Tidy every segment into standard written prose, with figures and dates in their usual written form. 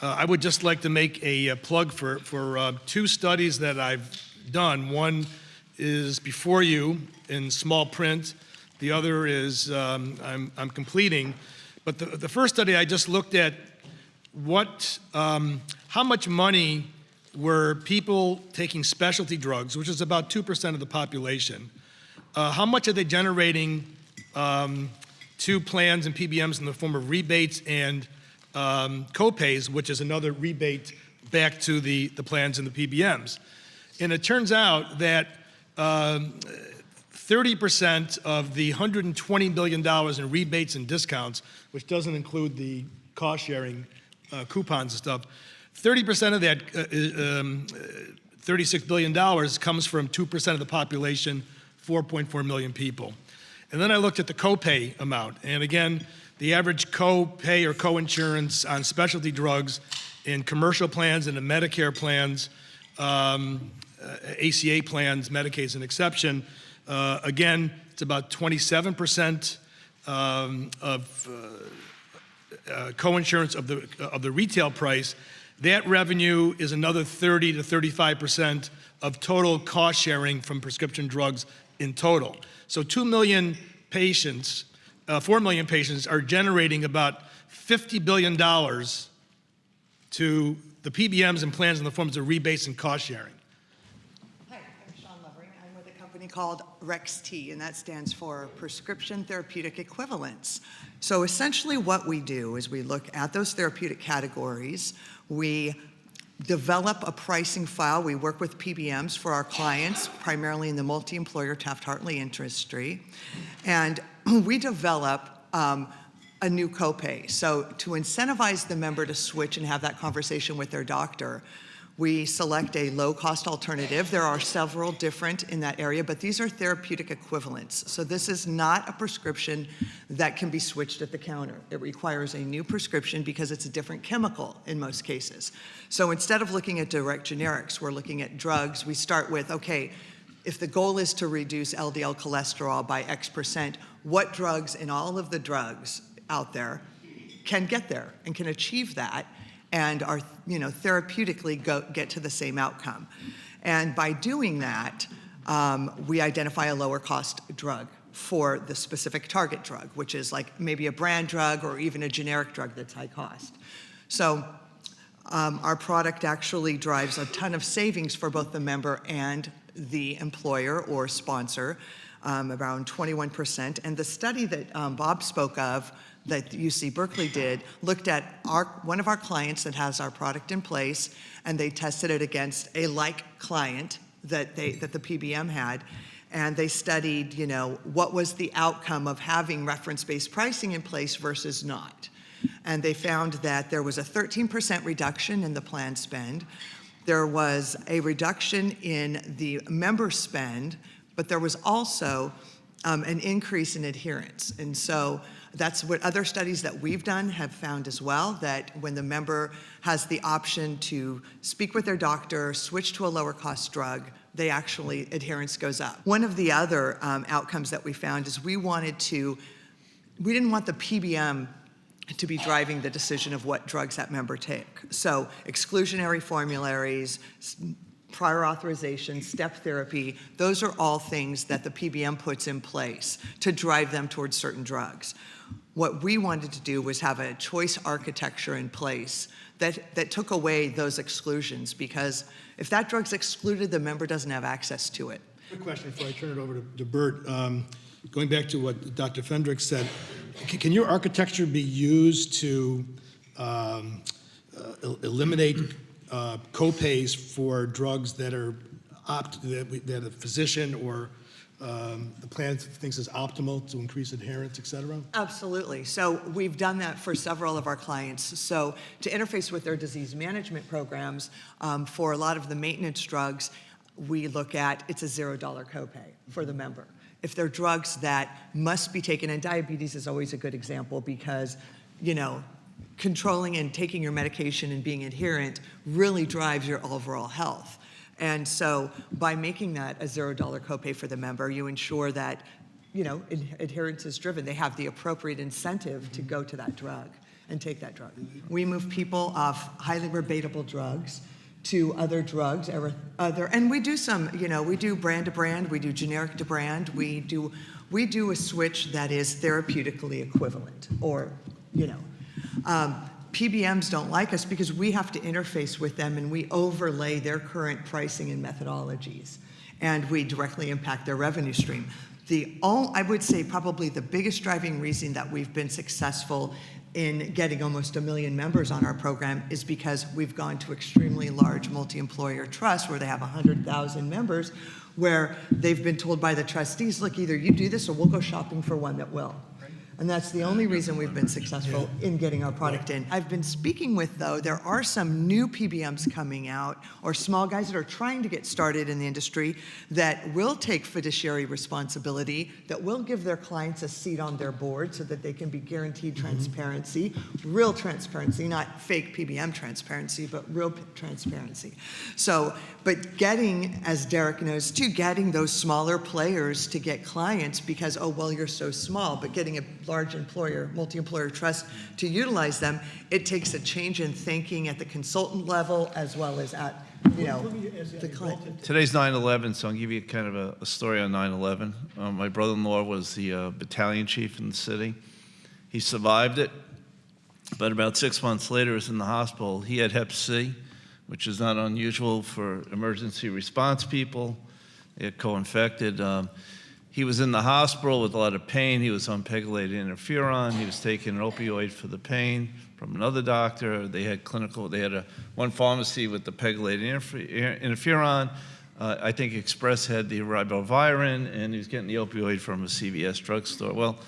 I would just like to make a plug for two studies that I've done. One is before you in small print. The other is I'm completing. But the first study, I just looked at how much money were people taking specialty drugs, which is about 2% of the population. How much are they generating to plans and PBMs in the form of rebates and co-pays, which is another rebate back to the plans and the PBMs. And it turns out that 30% of the $120 billion in rebates and discounts, which doesn't include the cost-sharing coupons and stuff, 30% of that, $36 billion, comes from 2% of the population, 4.4 million people. And then I looked at the copay amount. And again, the average copay or co-insurance on specialty drugs in commercial plans and in Medicare plans, ACA plans, Medicaid's an exception. Again, it's about 27% of co-insurance of the retail price. That revenue is another 30 to 35% of total cost sharing from prescription drugs in total. So 2 million patients, 4 million patients are generating about $50 billion to the PBMs and plans in the forms of rebates and cost sharing. Hi, I'm Sean Lovering. I'm with a company called RexT, and that stands for Prescription Therapeutic Equivalents. So essentially what we do is we look at those therapeutic categories, we develop a pricing file. We work with PBMs for our clients, primarily in the multi-employer Taft-Hartley industry, and we develop a new copay. So to incentivize the member to switch and have that conversation with their doctor, we select a low-cost alternative. There are several different in that area, but these are therapeutic equivalents. So this is not a prescription that can be switched at the counter. It requires a new prescription because it's a different chemical in most cases. So instead of looking at direct generics, we're looking at drugs. We start with, okay, if the goal is to reduce LDL cholesterol by X%, what drugs in all of the drugs out there can get there and can achieve that and are, therapeutically get to the same outcome. And by doing that, we identify a lower cost drug for the specific target drug, which is like maybe a brand drug or even a generic drug that's high cost. So our product actually drives a ton of savings for both the member and the employer or sponsor, around 21%. And the study that Bob spoke of, that UC Berkeley did, looked at one of our clients that has our product in place, and they tested it against a like client that the PBM had, and they studied, what was the outcome of having reference-based pricing in place versus not. And they found that there was a 13% reduction in the plan spend. There was a reduction in the member spend, but there was also an increase in adherence. And so that's what other studies that we've done have found as well, that when the member has the option to speak with their doctor, switch to a lower cost drug, adherence goes up. One of the other outcomes that we found is we didn't want the PBM to be driving the decision of what drugs that member take. So exclusionary formularies, prior authorization, step therapy, those are all things that the PBM puts in place to drive them towards certain drugs. What we wanted to do was have a choice architecture in place that took away those exclusions, because if that drug's excluded, the member doesn't have access to it. Quick question before I turn it over to Bert. Going back to what Dr. Fendrick said, can your architecture be used to eliminate co-pays for drugs that are that a physician or the plan thinks is optimal to increase adherence, et cetera? Absolutely. So we've done that for several of our clients. So to interface with their disease management programs, for a lot of the maintenance drugs, we look at it's a $0 copay for the member. If they're drugs that must be taken, and diabetes is always a good example because, controlling and taking your medication and being adherent really drives your overall health. And so by making that a $0 copay for the member, you ensure that, adherence is driven. They have the appropriate incentive to go to that drug. and take that drug. We move people off highly rebatable drugs to other drugs, and we do some, we do brand to brand, we do generic to brand, we do a switch that is therapeutically equivalent, or, PBMs don't like us because we have to interface with them and we overlay their current pricing and methodologies, and we directly impact their revenue stream. I would say probably the biggest driving reason that we've been successful in getting almost 1 million members on our program is because we've gone to extremely large multi-employer trusts where they have 100,000 members, where they've been told by the trustees, look, either you do this or we'll go shopping for one that will. And that's the only reason we've been successful in getting our product in. I've been speaking with, though, there are some new PBMs coming out, or small guys that are trying to get started in the industry, that will take fiduciary responsibility, that will give their clients a seat on their board so that they can be guaranteed transparency, real transparency, not fake PBM transparency, but real transparency. So, but getting, as Derek knows too, getting those smaller players to get clients because, oh, well, you're so small, but getting a large employer, multi-employer trust to utilize them, it takes a change in thinking at the consultant level as well as at, the client. Today's 9/11, so I'll give you kind of a story on 9/11. My brother-in-law was the battalion chief in the city. He survived it, but about 6 months later, he was in the hospital. He had Hep C, which is not unusual for emergency response people. He had co-infected. He was in the hospital with a lot of pain. He was on pegylated interferon. He was taking an opioid for the pain from another doctor. They had one pharmacy with the pegylated interferon. I think Express had the ribavirin, and he was getting the opioid from a CVS drugstore. Well,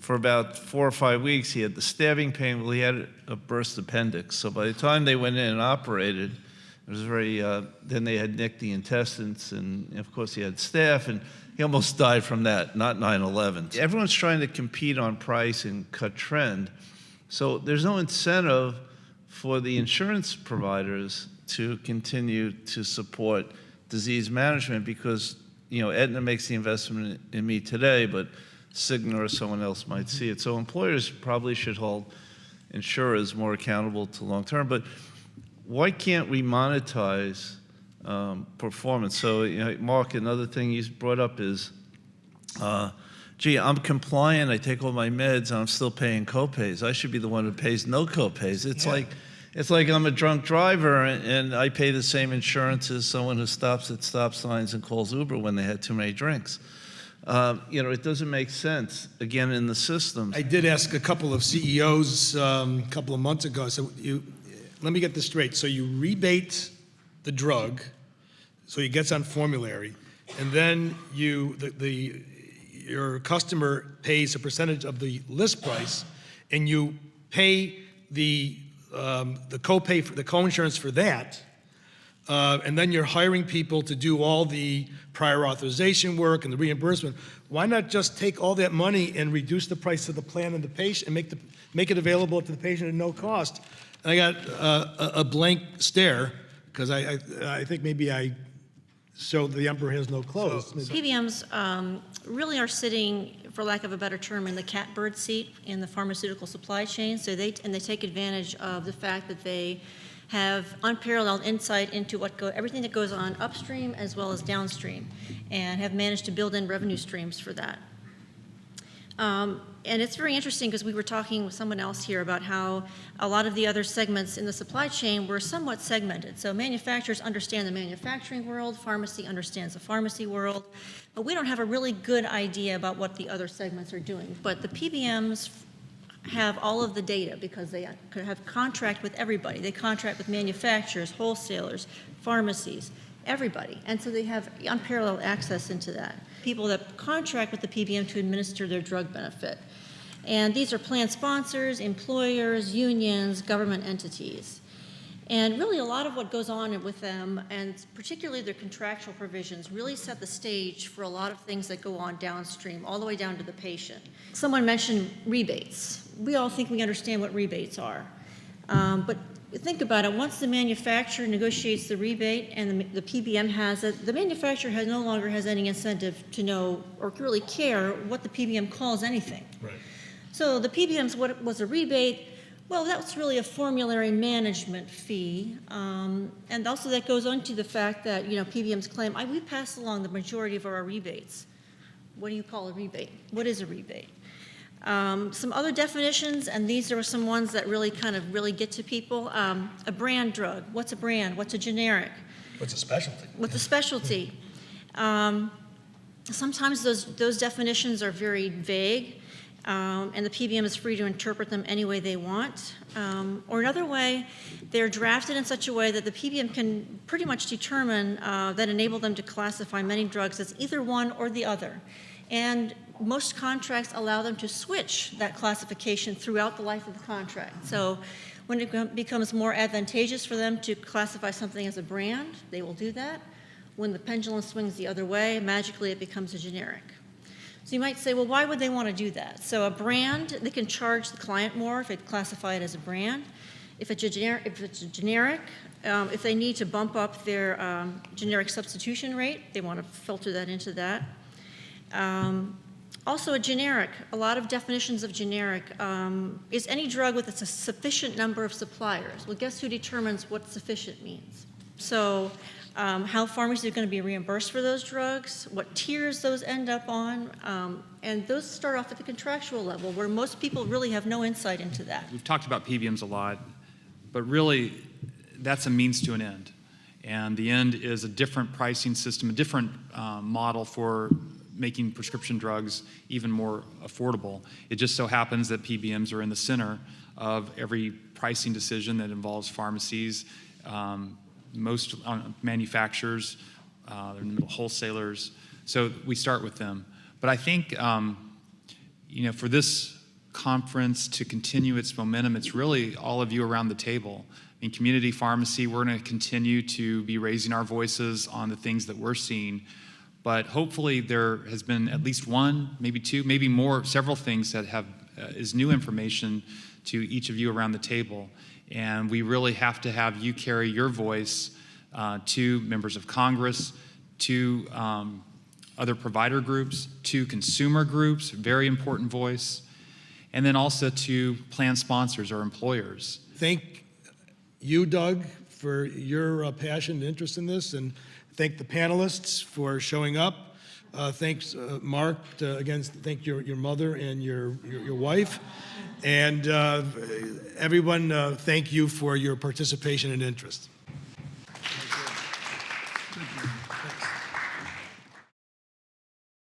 for about 4 or 5 weeks, he had the stabbing pain. Well, he had a burst appendix. So by the time they went in and operated, it was then they had nicked the intestines, and of course he had staph, and he almost died from that, not 9/11. Everyone's trying to compete on price and cut trend. So there's no incentive for the insurance providers to continue to support disease management because, Aetna makes the investment in me today, but Cigna or someone else might see it. So employers probably should hold insurers more accountable to long-term, but why can't we monetize performance? So, Mark, another thing you brought up is, gee, I'm compliant, I take all my meds, and I'm still paying copays. I should be the one who pays no copays. It's like I'm a drunk driver, and I pay the same insurance as someone who stops at stop signs and calls Uber when they had too many drinks. It doesn't make sense, again, in the system. I did ask a couple of CEOs a couple of months ago, so let me get this straight. So you rebate the drug, so it gets on formulary, and then your customer pays a percentage of the list price, and you pay the copay for the coinsurance for that, and then you're hiring people to do all the prior authorization work and the reimbursement. Why not just take all that money and reduce the price of the plan and the patient, and make it available to the patient at no cost? And I got a blank stare because I think maybe I showed the emperor has no clothes. PBMs really are sitting, for lack of a better term, in the catbird seat in the pharmaceutical supply chain. So they take advantage of the fact that they have unparalleled insight into everything that goes on upstream as well as downstream, and have managed to build in revenue streams for that. And it's very interesting because we were talking with someone else here about how a lot of the other segments in the supply chain were somewhat segmented. So manufacturers understand the manufacturing world, pharmacy understands the pharmacy world, but we don't have a really good idea about what the other segments are doing. But the PBMs have all of the data because they have contract with everybody. They contract with manufacturers, wholesalers, pharmacies, everybody. And so they have unparalleled access into that. People that contract with the PBM to administer their drug benefit. And these are plan sponsors, employers, unions, government entities. And really a lot of what goes on with them, and particularly their contractual provisions, really set the stage for a lot of things that go on downstream, all the way down to the patient. Someone mentioned rebates. We all think we understand what rebates are. But think about it, once the manufacturer negotiates the rebate and the PBM has it, the manufacturer no longer has any incentive to know or really care what the PBM calls anything. Right. So the PBMs, what was a rebate? Well, that's really a formulary management fee. And also that goes on to the fact that, PBMs claim, we pass along the majority of our rebates. What do you call a rebate? What is a rebate? Some other definitions, and these are some ones that really really get to people. A brand drug. What's a brand? What's a generic? What's a specialty? What's a specialty? Sometimes those definitions are very vague, and the PBM is free to interpret them any way they want. Or another way, they're drafted in such a way that the PBM can pretty much determine that enable them to classify many drugs as either one or the other. And most contracts allow them to switch that classification throughout the life of the contract. So when it becomes more advantageous for them to classify something as a brand, they will do that. When the pendulum swings the other way, magically it becomes a generic. So you might say, well, why would they want to do that? So a brand, they can charge the client more if they classify it as a brand. If it's a generic, if they need to bump up their generic substitution rate, they want to filter that into that. Also a generic, a lot of definitions of generic is any drug with a sufficient number of suppliers. Well, guess who determines what sufficient means? So how pharmacies are going to be reimbursed for those drugs, what tiers those end up on, and those start off at the contractual level where most people really have no insight into that. We've talked about PBMs a lot, but really that's a means to an end. And the end is a different pricing system, a different model for making prescription drugs even more affordable. It just so happens that PBMs are in the center of every pricing decision that involves pharmacies, most manufacturers, they're in the middle, wholesalers. So we start with them. But I think, for this conference to continue its momentum, it's really all of you around the table. In community pharmacy, we're going to continue to be raising our voices on the things that we're seeing. But hopefully there has been at least one, maybe two, maybe more, several things that is new information to each of you around the table. And we really have to have you carry your voice to members of Congress, to other provider groups, to consumer groups, very important voice, and then also to plan sponsors or employers. Thank you, Doug, for your passion and interest in this, and thank the panelists for showing up. Thanks, Mark. Again, thank your mother and your wife. And everyone, thank you for your participation and interest.